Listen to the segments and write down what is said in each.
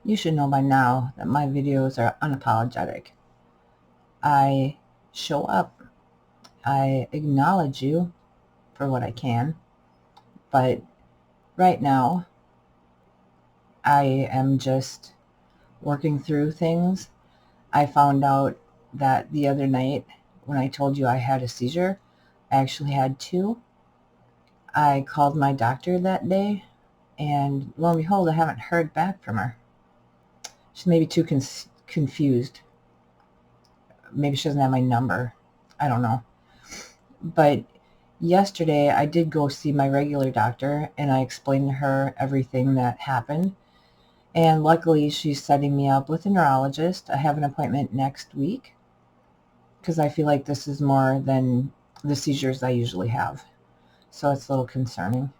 You should know by now that my videos are unapologetic. I show up. I acknowledge you for what I can. But right now, I am just working through things. I found out that the other night when I told you I had a seizure, I actually had two. I called my doctor that day, and lo and behold, I haven't heard back from her. She's maybe too confused. Maybe she doesn't have my number. I don't know. But yesterday I did go see my regular doctor and I explained to her everything that happened. And luckily she's setting me up with a neurologist. I have an appointment next week because I feel like this is more than the seizures I usually have. So it's a little concerning.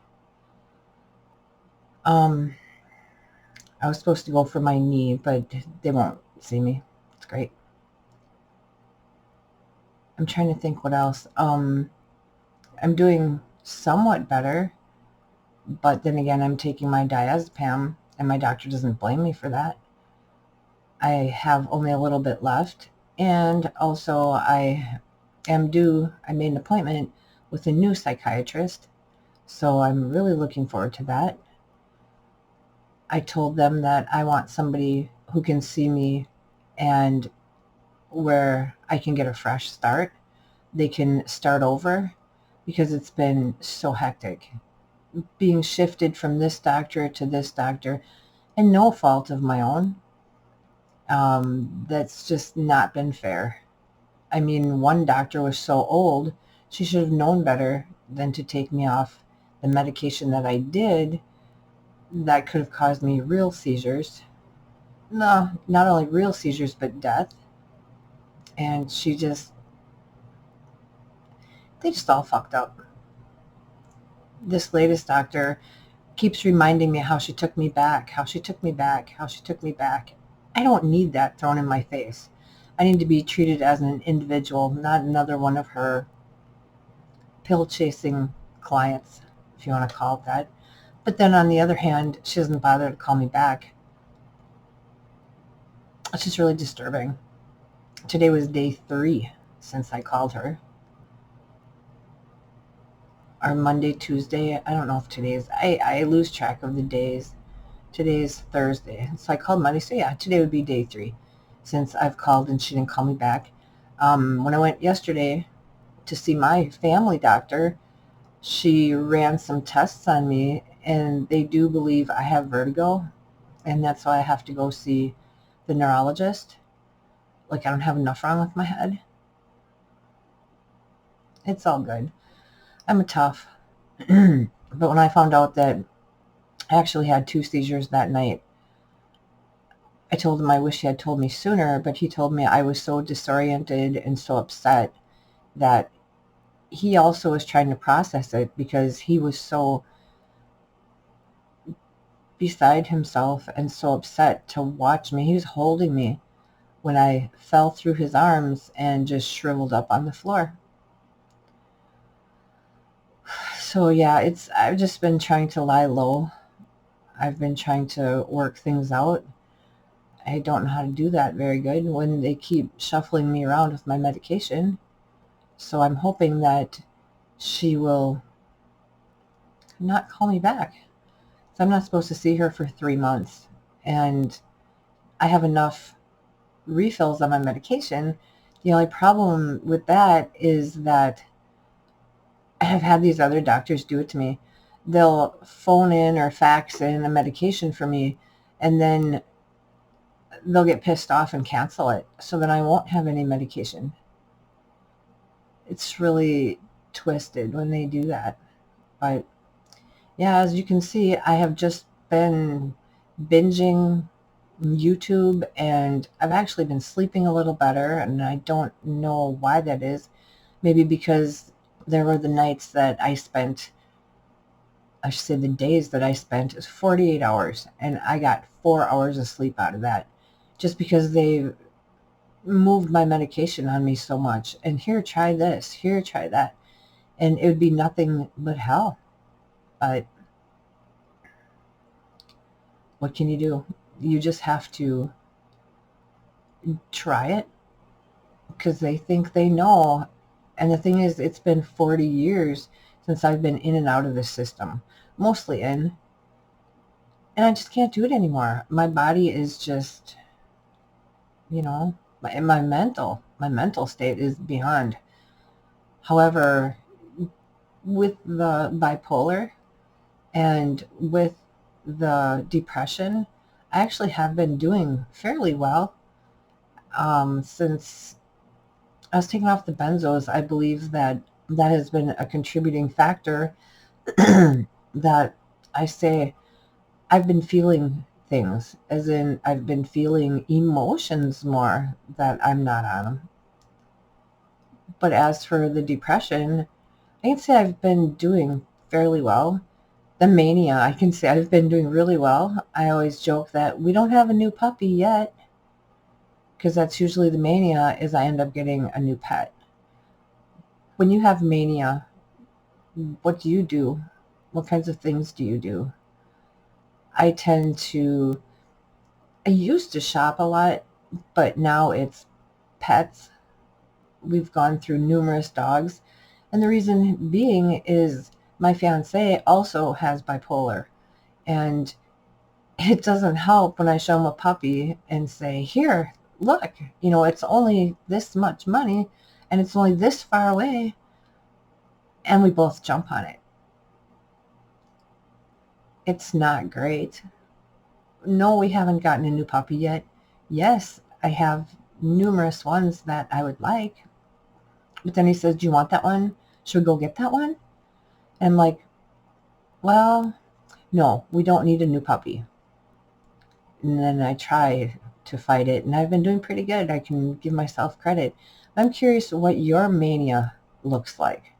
Um, I was supposed to go for my knee, but they won't see me. It's great. I'm trying to think what else. I'm doing somewhat better, but then again, I'm taking my diazepam, and my doctor doesn't blame me for that. I have only a little bit left, and also I made an appointment with a new psychiatrist, so I'm really looking forward to that. I told them that I want somebody who can see me and where I can get a fresh start. They can start over because it's been so hectic. Being shifted from this doctor to this doctor, and no fault of my own. That's just not been fair. I mean, one doctor was so old, she should have known better than to take me off the medication that I did that could have caused me real seizures. No, not only real seizures, but death. And they just all fucked up. This latest doctor keeps reminding me how she took me back, how she took me back, how she took me back. I don't need that thrown in my face. I need to be treated as an individual, not another one of her pill chasing clients, if you want to call it that. But then on the other hand, she doesn't bother to call me back. It's just really disturbing. Today was day 3 since I called her. Or Monday, Tuesday. I don't know if today is. I lose track of the days. Today's Thursday. So I called Monday. So yeah, today would be day 3 since I've called and she didn't call me back. When I went yesterday to see my family doctor, she ran some tests on me and they do believe I have vertigo, and that's why I have to go see the neurologist. Like I don't have enough wrong with my head. It's all good. I'm a tough. But when I found out that I actually had 2 seizures that night, I told him I wish he had told me sooner, but he told me I was so disoriented and so upset that he also was trying to process it because he was so beside himself and so upset to watch me. He was holding me when I fell through his arms and just shriveled up on the floor. So yeah, I've just been trying to lie low. I've been trying to work things out. I don't know how to do that very good when they keep shuffling me around with my medication. So I'm hoping that she will not call me back. So I'm not supposed to see her for 3 months. And I have enough refills on my medication. The only problem with that is that I have had these other doctors do it to me. They'll phone in or fax in a medication for me, and then they'll get pissed off and cancel it. So then I won't have any medication. It's really twisted when they do that. But yeah, as you can see, I have just been binging YouTube, and I've actually been sleeping a little better, and I don't know why that is. Maybe because there were the nights that I spent, I should say the days that I spent, is 48 hours, and I got 4 hours of sleep out of that just because they moved my medication on me so much. And here, try this, here, try that. And it would be nothing but hell. But what can you do? You just have to try it because they think they know. And the thing is, it's been 40 years since I've been in and out of this system, mostly in, and I just can't do it anymore. My body is just, you know, my mental state is beyond. However, with the bipolar and with the depression, I actually have been doing fairly well. Since I was taken off the benzos, I believe that that has been a contributing factor that I say I've been feeling things, as in I've been feeling emotions more that I'm not on them. But as for the depression, I can say I've been doing fairly well. The mania, I can say I've been doing really well. I always joke that we don't have a new puppy yet, because that's usually the mania, is I end up getting a new pet. When you have mania, what do you do? What kinds of things do you do? I tend to, I used to shop a lot, but now it's pets. We've gone through numerous dogs. And the reason being is my fiance also has bipolar. And it doesn't help when I show him a puppy and say, here, look, it's only this much money and it's only this far away. And we both jump on it. It's not great. No, we haven't gotten a new puppy yet. Yes, I have numerous ones that I would like. But then he says, do you want that one? Should we go get that one? And I'm like, well, no, we don't need a new puppy. And then I try to fight it, and I've been doing pretty good. I can give myself credit. I'm curious what your mania looks like.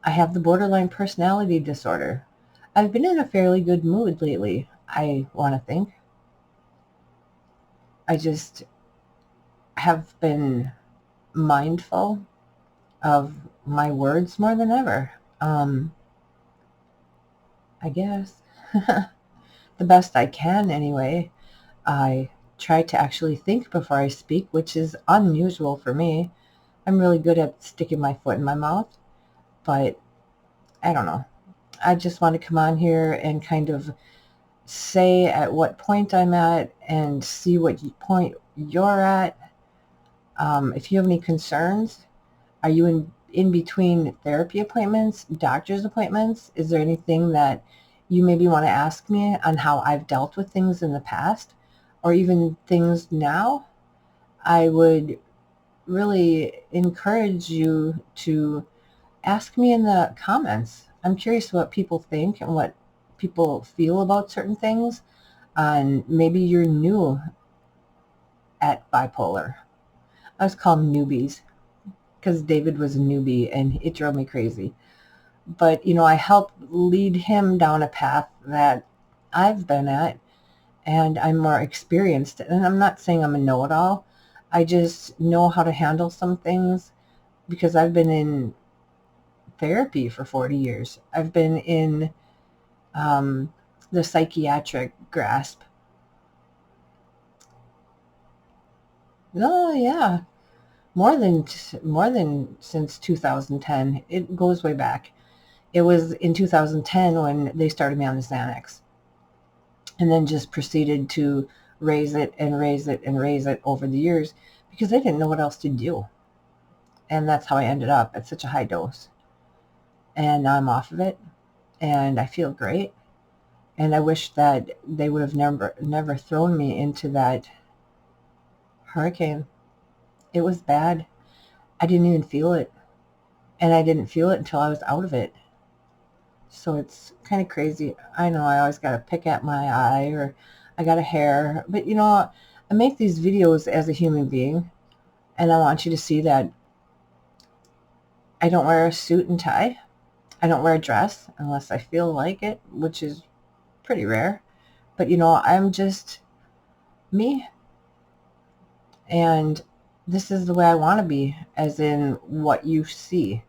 I have the borderline personality disorder. I've been in a fairly good mood lately, I want to think. I just have been mindful of my words more than ever. I guess. The best I can, anyway. I try to actually think before I speak, which is unusual for me. I'm really good at sticking my foot in my mouth, but I don't know. I just want to come on here and kind of say at what point I'm at and see what point you're at. If you have any concerns, are you in between therapy appointments, doctor's appointments? Is there anything that you maybe want to ask me on how I've dealt with things in the past or even things now? I would really encourage you to ask me in the comments. I'm curious what people think and what people feel about certain things. And maybe you're new at bipolar. I was called newbies because David was a newbie and it drove me crazy. But, I help lead him down a path that I've been at, and I'm more experienced. And I'm not saying I'm a know-it-all. I just know how to handle some things because I've been in therapy for 40 years. I've been in the psychiatric grasp. Oh, yeah. More than since 2010. It goes way back. It was in 2010 when they started me on the Xanax, and then just proceeded to raise it and raise it and raise it over the years because they didn't know what else to do. And that's how I ended up at such a high dose. And now I'm off of it, and I feel great. And I wish that they would have never thrown me into that hurricane. It was bad. I didn't even feel it. And I didn't feel it until I was out of it. So it's kind of crazy. I know I always got to pick at my eye or I got a hair. But, I make these videos as a human being. And I want you to see that I don't wear a suit and tie. I don't wear a dress unless I feel like it, which is pretty rare. But, I'm just me. And this is the way I want to be, as in what you see.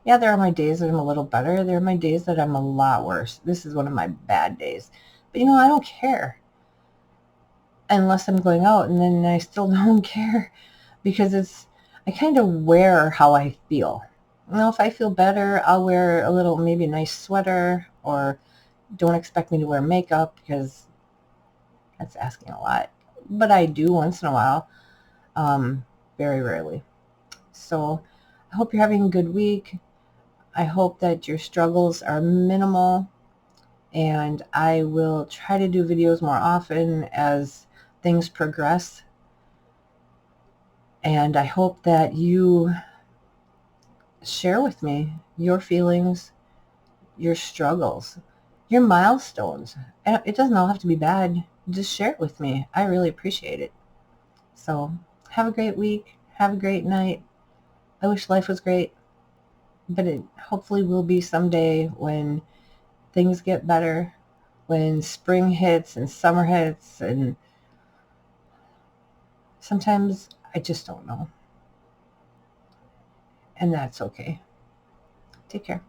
Yeah, there are my days that I'm a little better. There are my days that I'm a lot worse. This is one of my bad days. But, I don't care. unless I'm going out, and then I still don't care because I kind of wear how I feel. If I feel better, I'll wear a little, maybe a nice sweater, or don't expect me to wear makeup because that's asking a lot. But I do once in a while, very rarely. So I hope you're having a good week. I hope that your struggles are minimal, and I will try to do videos more often as things progress. And I hope that you share with me your feelings, your struggles, your milestones. It doesn't all have to be bad. Just share it with me. I really appreciate it. So have a great week. Have a great night. I wish life was great, but it hopefully will be someday when things get better, when spring hits and summer hits, and sometimes I just don't know. And that's okay. Take care.